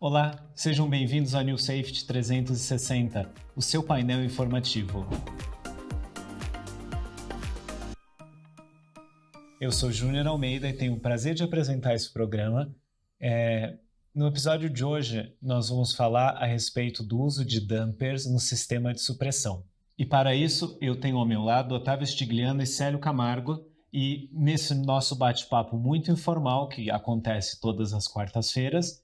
Olá, sejam bem-vindos ao New Safety 360, o seu painel informativo. Eu sou Júnior Almeida e tenho o prazer de apresentar esse programa. No episódio de hoje, nós vamos falar a respeito do uso de dampers no sistema de supressão. E para isso, eu tenho ao meu lado Otávio Stigliano e Célio Camargo, e nesse nosso bate-papo muito informal, que acontece todas as quartas-feiras,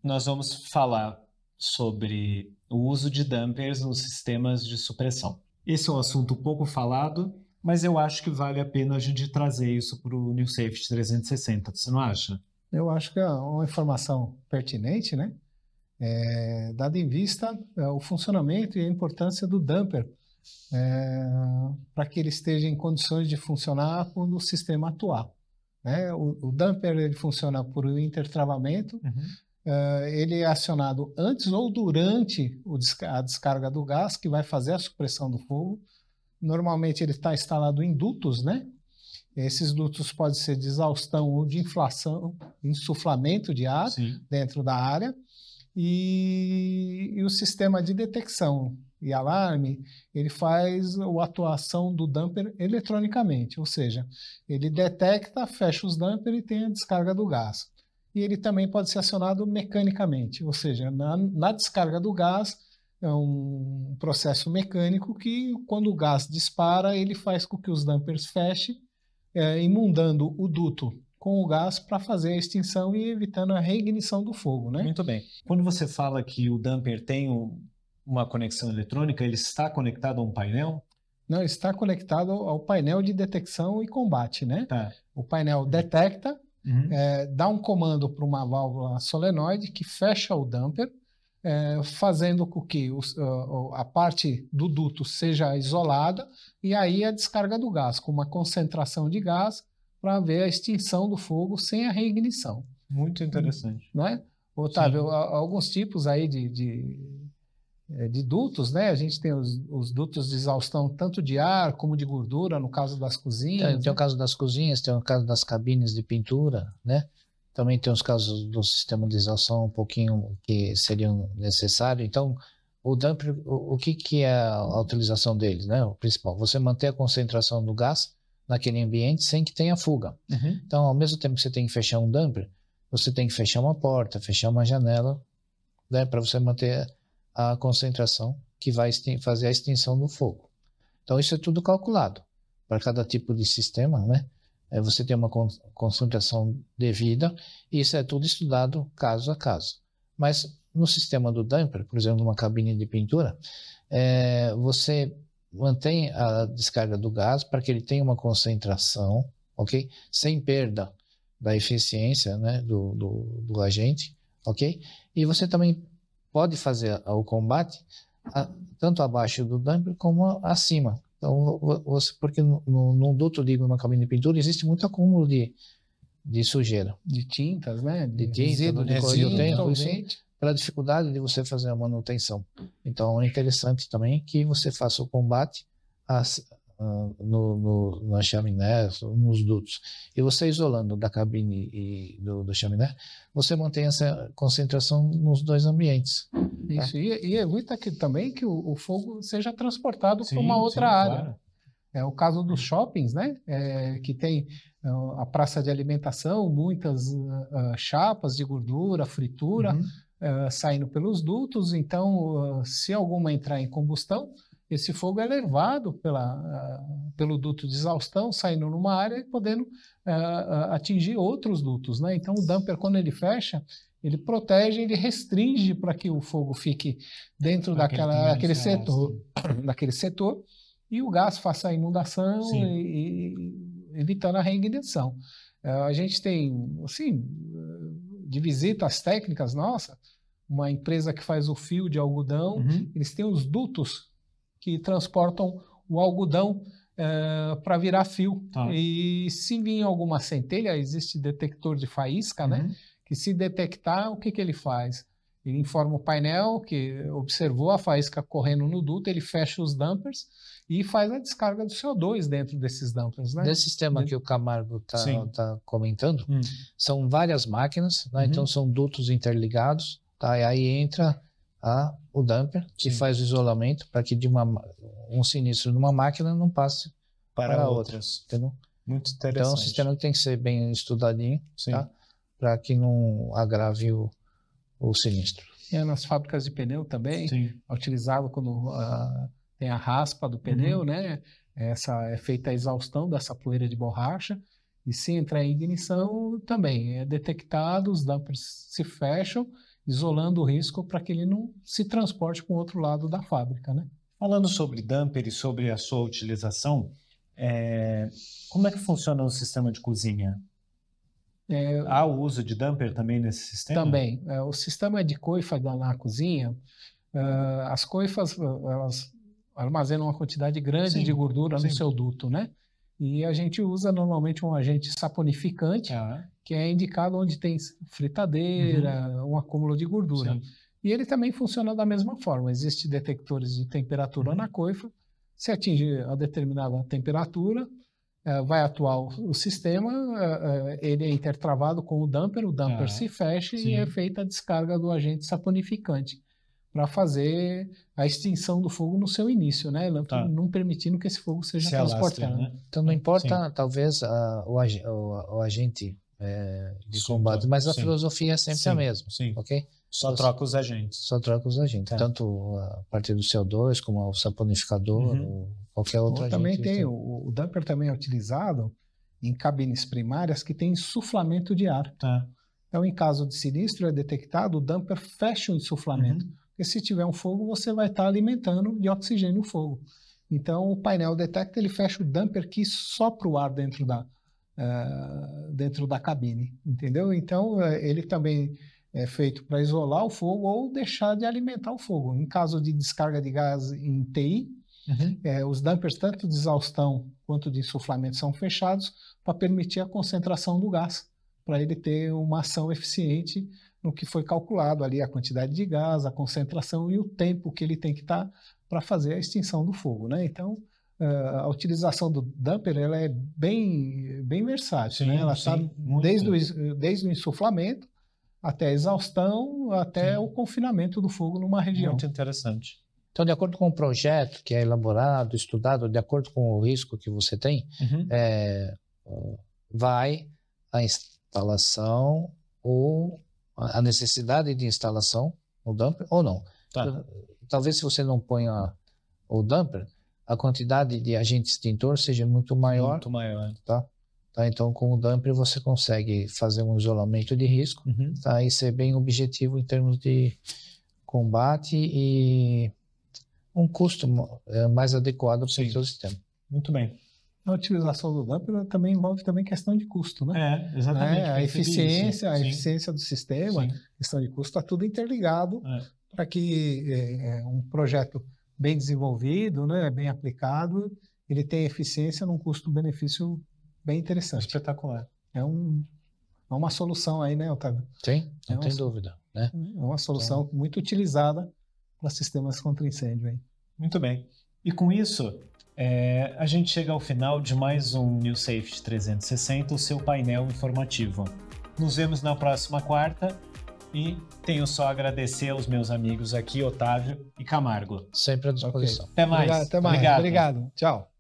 nós vamos falar sobre o uso de dampers nos sistemas de supressão. Esse é um assunto pouco falado, mas eu acho que vale a pena a gente trazer isso para o New Safety 360, você não acha? Eu acho que é uma informação pertinente, né? Dado em vista o funcionamento e a importância do damper para que ele esteja em condições de funcionar quando o sistema atuar. Né? O damper ele funciona por intertravamento. Ele é acionado antes ou durante a descarga do gás, que vai fazer a supressão do fogo. Normalmente ele está instalado em dutos, né? Esses dutos podem ser de exaustão ou de insuflamento de ar dentro da área. E o sistema de detecção e alarme, ele faz a atuação do damper eletronicamente, ou seja, ele detecta, fecha os dampers e tem a descarga do gás. E ele também pode ser acionado mecanicamente, ou seja, na descarga do gás, é um processo mecânico que, quando o gás dispara, ele faz com que os dampers fechem, inundando o duto com o gás para fazer a extinção e evitando a reignição do fogo, né? Muito bem. Quando você fala que o damper tem uma conexão eletrônica, ele está conectado a um painel? Não, ele está conectado ao painel de detecção e combate, né? Tá. O painel detecta, dá um comando para uma válvula solenoide que fecha o damper, fazendo com que a parte do duto seja isolada, e aí a descarga do gás, com uma concentração de gás para ver a extinção do fogo sem a reignição. Muito interessante. Não é? Otávio, alguns tipos aí de dutos, né? A gente tem os dutos de exaustão tanto de ar como de gordura, no caso das cozinhas. Tem o caso das cozinhas, tem o caso das cabines de pintura, né? Também tem os casos do sistema de exaustão um pouquinho que seriam necessários. Então, o damper, o que é a utilização deles, né? O principal, você manter a concentração do gás naquele ambiente sem que tenha fuga. Então, ao mesmo tempo que você tem que fechar um damper, você tem que fechar uma porta, fechar uma janela, né? Para você manter a concentração que vai fazer a extinção do fogo. Então, isso é tudo calculado. Para cada tipo de sistema, né? Você tem uma concentração devida, e isso é tudo estudado caso a caso. Mas no sistema do damper, por exemplo, numa cabine de pintura, você mantém a descarga do gás para que ele tenha uma concentração, ok? Sem perda da eficiência, né, do agente, ok? E você também pode fazer o combate tanto abaixo do damper como acima. Então, porque num duto de uma cabine de pintura existe muito acúmulo de sujeira. De tintas, né? De tinta, de tempo, pela dificuldade de você fazer a manutenção. Então, é interessante também que você faça o combate na chaminé, nos dutos. E você isolando da cabine e do chaminé, você mantém essa concentração nos dois ambientes. Isso, e evita também que o fogo seja transportado para uma outra área. Claro. É o caso dos shoppings, né? Que tem a praça de alimentação, muitas chapas de gordura, fritura, saindo pelos dutos. Então, se alguma entrar em combustão, esse fogo é levado pelo duto de exaustão, saindo numa área e podendo atingir outros dutos, né? Então, o damper, quando ele fecha, ele protege, ele restringe para que o fogo fique dentro daquele setor, e o gás faça a inundação e evitando a reignição. A gente tem, assim, de visitas técnicas nossas, uma empresa que faz o fio de algodão, eles têm os dutos que transportam o algodão para virar fio. E se vir alguma centelha, existe detector de faísca, né? Que se detectar, o que ele faz? ele informa o painel que observou a faísca correndo no duto, ele fecha os dampers e faz a descarga do CO2 dentro desses dampers, né? Nesse sistema que o Camargo está comentando, são várias máquinas, né? Então são dutos interligados, tá? E aí entra o damper, que faz o isolamento para que um sinistro de uma máquina não passe para outras. Entendeu? Muito interessante. Então, é um sistema que tem que ser bem estudadinho, tá? Para que não agrave o sinistro. E nas fábricas de pneu também, é utilizado quando tem a raspa do pneu, né? É feita a exaustão dessa poeira de borracha, e se entrar em ignição também é detectado, os dampers se fecham, isolando o risco para que ele não se transporte para o outro lado da fábrica, né? Falando sobre damper e sobre a sua utilização, como é que funciona o sistema de cozinha? Há o uso de damper também nesse sistema? Também. O sistema de coifa na cozinha, as coifas elas armazenam uma quantidade grande de gordura no seu duto, né? E a gente usa normalmente um agente saponificante, que é indicado onde tem fritadeira, um acúmulo de gordura. E ele também funciona da mesma forma. Existem detectores de temperatura na coifa. Se atingir a determinada temperatura, vai atuar o sistema, ele é intertravado com o damper se fecha e é feita a descarga do agente saponificante para fazer a extinção do fogo no seu início, né? Não permitindo que esse fogo seja transportado. Né? Então não importa, talvez, o agente de combate, mas a filosofia é sempre a mesma, ok? Só troca os agentes. Só troca os agentes, tanto a partir do CO2 como o saponificador, ou qualquer outro agente. Também tem, o damper também é utilizado em cabines primárias que tem insuflamento de ar. Então, em caso de sinistro é detectado, o damper fecha o insuflamento. Porque se tiver um fogo, você vai estar alimentando de oxigênio o fogo. Então, o painel detecta, ele fecha o damper que sopra o ar dentro da cabine, entendeu? Então, ele também é feito para isolar o fogo ou deixar de alimentar o fogo. Em caso de descarga de gás em TI, os dampers, tanto de exaustão quanto de insuflamento, são fechados para permitir a concentração do gás, para ele ter uma ação eficiente no que foi calculado ali, a quantidade de gás, a concentração e o tempo que ele tem que estar para fazer a extinção do fogo, né? Então, a utilização do damper ela é bem versátil, né? Ela está desde o insuflamento até a exaustão, até o confinamento do fogo numa região. Muito interessante. Então, de acordo com o projeto que é elaborado, estudado, de acordo com o risco que você tem, vai a instalação ou a necessidade de instalação no damper ou não. Talvez se você não ponha o damper, a quantidade de agente extintor seja muito maior. Muito maior. Tá? Então, com o damper você consegue fazer um isolamento de risco, e ser bem objetivo em termos de combate e um custo mais adequado para o seu sistema. Muito bem. A utilização do damper também envolve também questão de custo, né? Exatamente. A eficiência do sistema, questão de custo, está tudo interligado para que um projeto bem desenvolvido, né, bem aplicado, ele tenha eficiência num custo-benefício bem interessante. Espetacular. É uma solução aí, né, Otávio? Sim, não tem dúvida. Né? É uma solução muito utilizada para sistemas contra incêndio. Hein? Muito bem. E com isso, a gente chega ao final de mais um New Safety 360, o seu painel informativo. Nos vemos na próxima quarta e tenho só a agradecer aos meus amigos aqui, Otávio e Camargo. Sempre à disposição. Até mais. Até mais. Obrigado. Tchau.